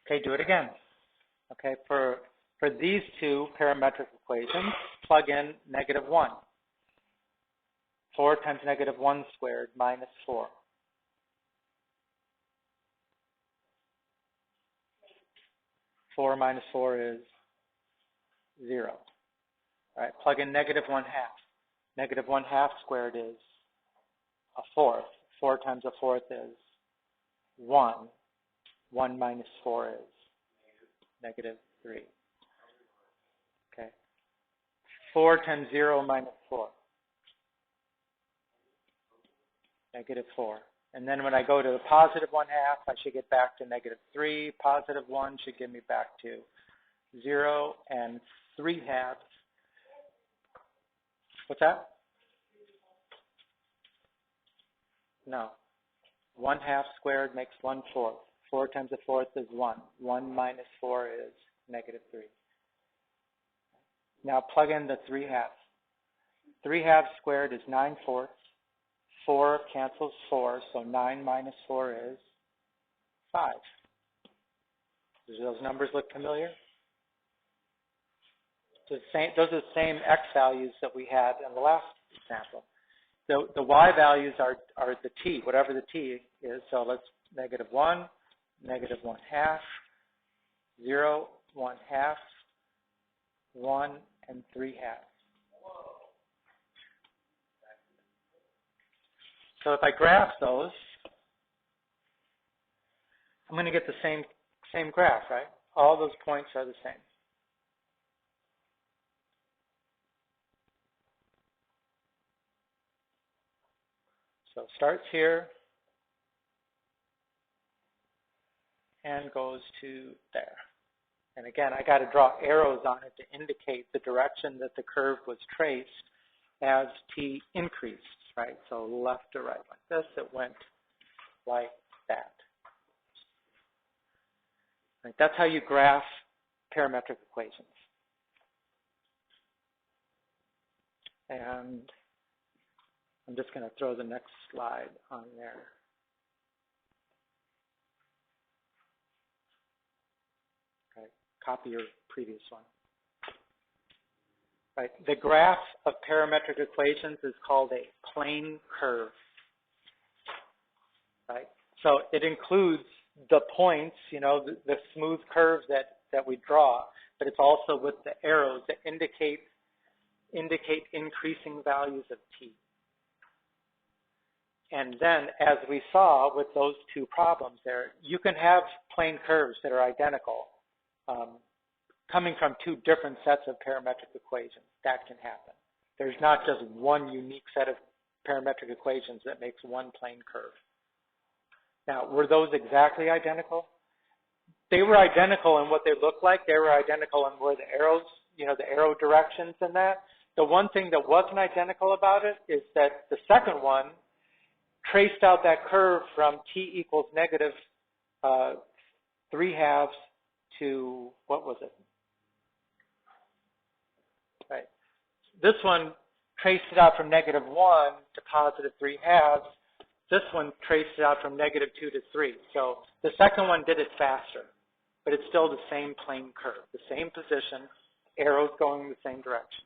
Okay, do it again. Okay, for these two parametric equations, plug in -1. 4 times -1 squared minus 4. 4 minus 4 is 0. All right, plug in -1/2. -1/2 squared is a fourth. 4 times a fourth is 1. 1 minus 4 is -3. Okay. 4 times 0 minus 4. -4. And then when I go to the positive 1/2, I should get back to -3. Positive 1 should get me back to 0 and 3/2. What's that? No. 1/2 squared makes 1/4. 4 times a fourth is 1. 1 minus 4 is -3. Now plug in the 3/2. 3/2 squared is 9/4. 4 cancels 4, so 9 minus 4 is 5. Does those numbers look familiar? Those are the same x values that we had in the last example. The y values are the t, whatever the t is. So let's -1, -1/2, 0, 1/2, 1, and 3/2. So if I graph those, I'm going to get the same graph, right? All those points are the same. So it starts here and goes to there. And again, I got to draw arrows on it to indicate the direction that the curve was traced as t increased, right? So left to right like this, it went like that. Right? That's how you graph parametric equations. And I'm just going to throw the next slide on there. Okay, copy your previous one. Right, the graph of parametric equations is called a plane curve. Right, so it includes the points, the smooth curves that we draw, but it's also with the arrows that indicate increasing values of t. And then, as we saw with those two problems there, you can have plane curves that are identical, coming from two different sets of parametric equations. That can happen. There's not just one unique set of parametric equations that makes one plane curve. Now, were those exactly identical? They were identical in what they looked like. They were identical in where the arrows, the arrow directions and that. The one thing that wasn't identical about it is that the second one traced out that curve from t equals -3/2 to, what was it? Right. This one traced it out from -1 to +3/2. This one traced it out from -2 to 3. So the second one did it faster, but it's still the same plane curve, the same position, arrows going in the same direction.